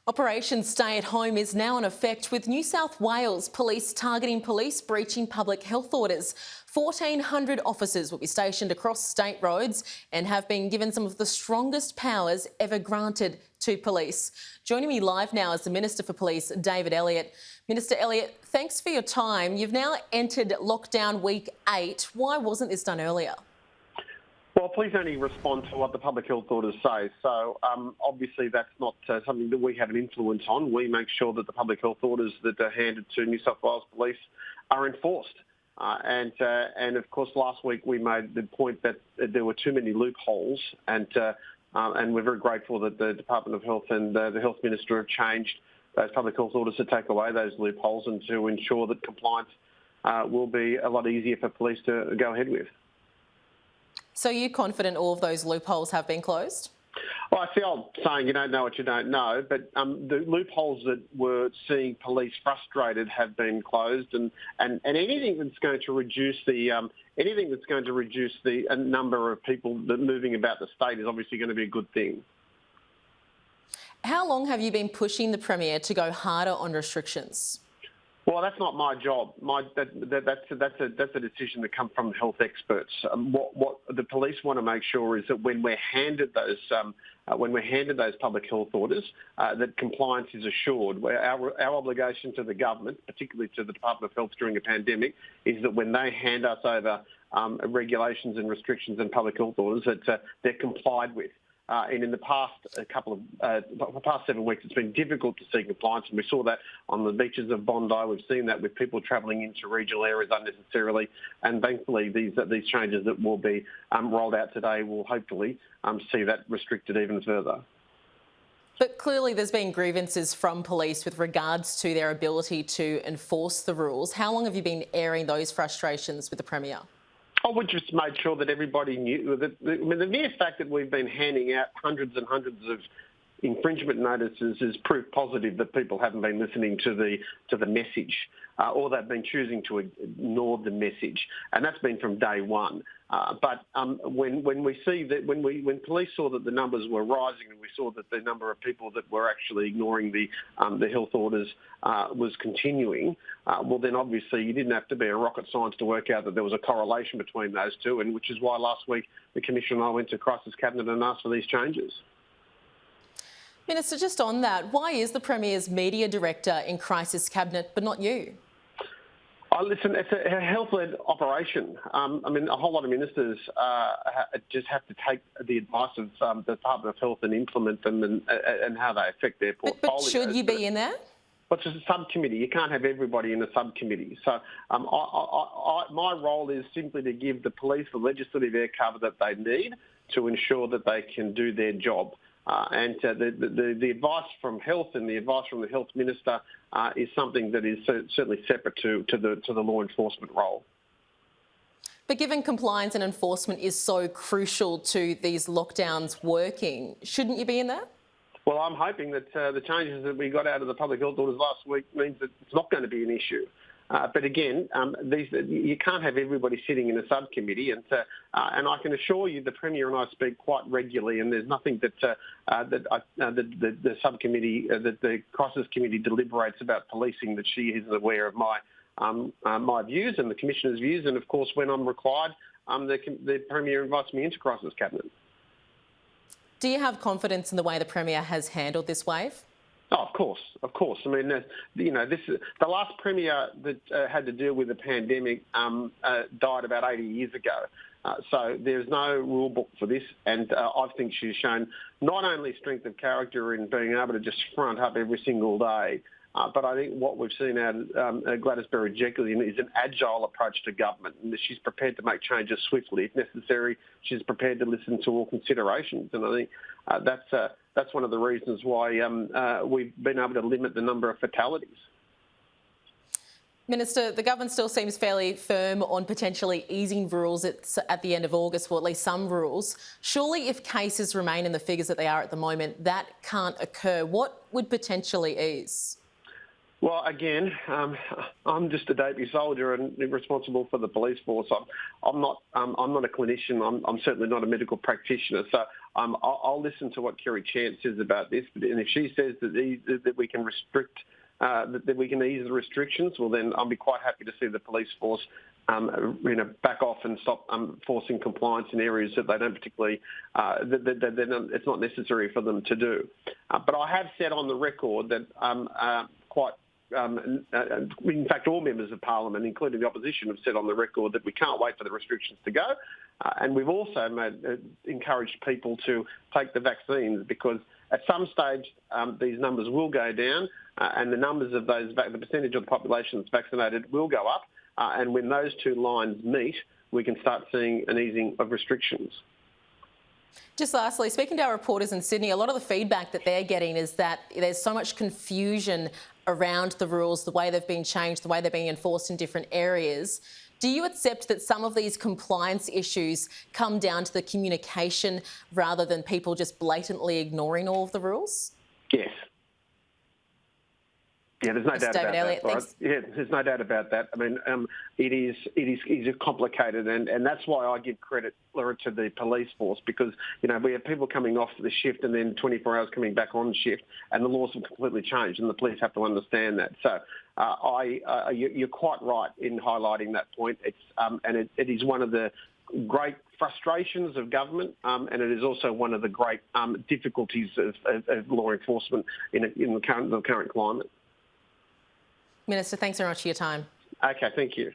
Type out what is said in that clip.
Operation Stay at Home is now in effect, with New South Wales police targeting police breaching public health orders. 1,400 officers will be stationed across state roads and have been given some of the strongest powers ever granted to police. Joining me live now is the Minister for Police, David Elliott. Minister Elliott, thanks for your time. You've now entered lockdown week 8. Why wasn't this done earlier? Well, police only respond to what the public health orders say. So obviously that's not something that we have an influence on. We make sure that the public health orders that are handed to New South Wales Police are enforced. And of course, last week we made the point that there were too many loopholes, and we're very grateful that the Department of Health and the Health Minister have changed those public health orders to take away those loopholes and to ensure that compliance will be a lot easier for police to go ahead with. So you're confident all of those loopholes have been closed? Well, I see old saying, you don't know what you don't know, but the loopholes that were seeing police frustrated have been closed, and anything that's going to reduce the number of people that moving about the state is obviously going to be a good thing. How long have you been pushing the Premier to go harder on restrictions? Well, that's not my job. That's a decision that comes from the health experts. What the police want to make sure is that when we're handed those public health orders, that compliance is assured. Our obligation to the government, particularly to the Department of Health during a pandemic, is that when they hand us over regulations and restrictions and public health orders, that they're complied with. And in the past past 7 weeks, it's been difficult to see compliance, and we saw that on the beaches of Bondi. We've seen that with people travelling into regional areas unnecessarily, and thankfully these changes that will be rolled out today will hopefully see that restricted even further. But clearly there's been grievances from police with regards to their ability to enforce the rules. How long have you been airing those frustrations with the Premier? Oh, we just made sure that everybody knew that. The mere fact that we've been handing out hundreds and hundreds of infringement notices is proof positive that people haven't been listening to the message, or they've been choosing to ignore the message, and that's been from day one. But when police saw that the numbers were rising, and we saw that the number of people that were actually ignoring the health orders was continuing, well then obviously you didn't have to be a rocket scientist to work out that there was a correlation between those two, and which is why last week the Commissioner and I went to Crisis Cabinet and asked for these changes. Minister, just on that, why is the Premier's media director in Crisis Cabinet but not you? Oh, listen, it's a health-led operation. A whole lot of ministers just have to take the advice of the Department of Health and implement them and how they affect their portfolios. But should you be in there? Well, it's just a subcommittee. You can't have everybody in a subcommittee. So my role is simply to give the police the legislative air cover that they need to ensure that they can do their job. The advice from health and the advice from the health minister is something that is certainly separate to the law enforcement role. But given compliance and enforcement is so crucial to these lockdowns working, shouldn't you be in there? Well, I'm hoping that the changes that we got out of the public health orders last week means that it's not going to be an issue. But again, you can't have everybody sitting in a subcommittee, and I can assure you the Premier and I speak quite regularly, and there's nothing that the subcommittee, that the Crisis Committee deliberates about policing that she isn't aware of my views and the Commissioner's views, and of course when I'm required, the Premier invites me into Crisis Cabinet. Do you have confidence in the way the Premier has handled this wave? Oh, of course. I mean, the last Premier that had to deal with the pandemic died about 80 years ago. So there's no rule book for this, and I think she's shown not only strength of character in being able to just front up every single day, but I think what we've seen out of Gladys Berejiklian is an agile approach to government, and that she's prepared to make changes swiftly. If necessary, she's prepared to listen to all considerations, and I think that's one of the reasons why we've been able to limit the number of fatalities. Minister, the government still seems fairly firm on potentially easing rules at the end of August, or at least some rules. Surely if cases remain in the figures that they are at the moment, that can't occur. What would potentially ease? Well, again, I'm just a debut soldier and responsible for the police force. I'm not a clinician. I'm certainly not a medical practitioner. So I'll listen to what Kerry Chant says about this. And if she says that we can restrict, that we can ease the restrictions, well, then I'll be quite happy to see the police force, back off and stop forcing compliance in areas that they don't particularly, it's not necessary for them to do. But I have said on the record that in fact, all members of Parliament, including the opposition, have said on the record that we can't wait for the restrictions to go. And we've also encouraged people to take the vaccines because at some stage these numbers will go down and the numbers of the percentage of the population that's vaccinated will go up. And when those two lines meet, we can start seeing an easing of restrictions. Just lastly, speaking to our reporters in Sydney, a lot of the feedback that they're getting is that there's so much confusion around the rules, the way they've been changed, the way they're being enforced in different areas. Do you accept that some of these compliance issues come down to the communication rather than people just blatantly ignoring all of the rules? Yes. Yeah, there's no doubt David about Elliott, that. Right? thanks. Yeah, there's no doubt about that. I mean, it is complicated, and that's why I give credit, Laura, to the police force because we have people coming off the shift and then 24 hours coming back on shift, and the laws have completely changed, and the police have to understand that. So, you're quite right in highlighting that point. It's and it is one of the great frustrations of government, and it is also one of the great difficulties of law enforcement in the current climate. Minister, thanks very much for your time. Okay, thank you.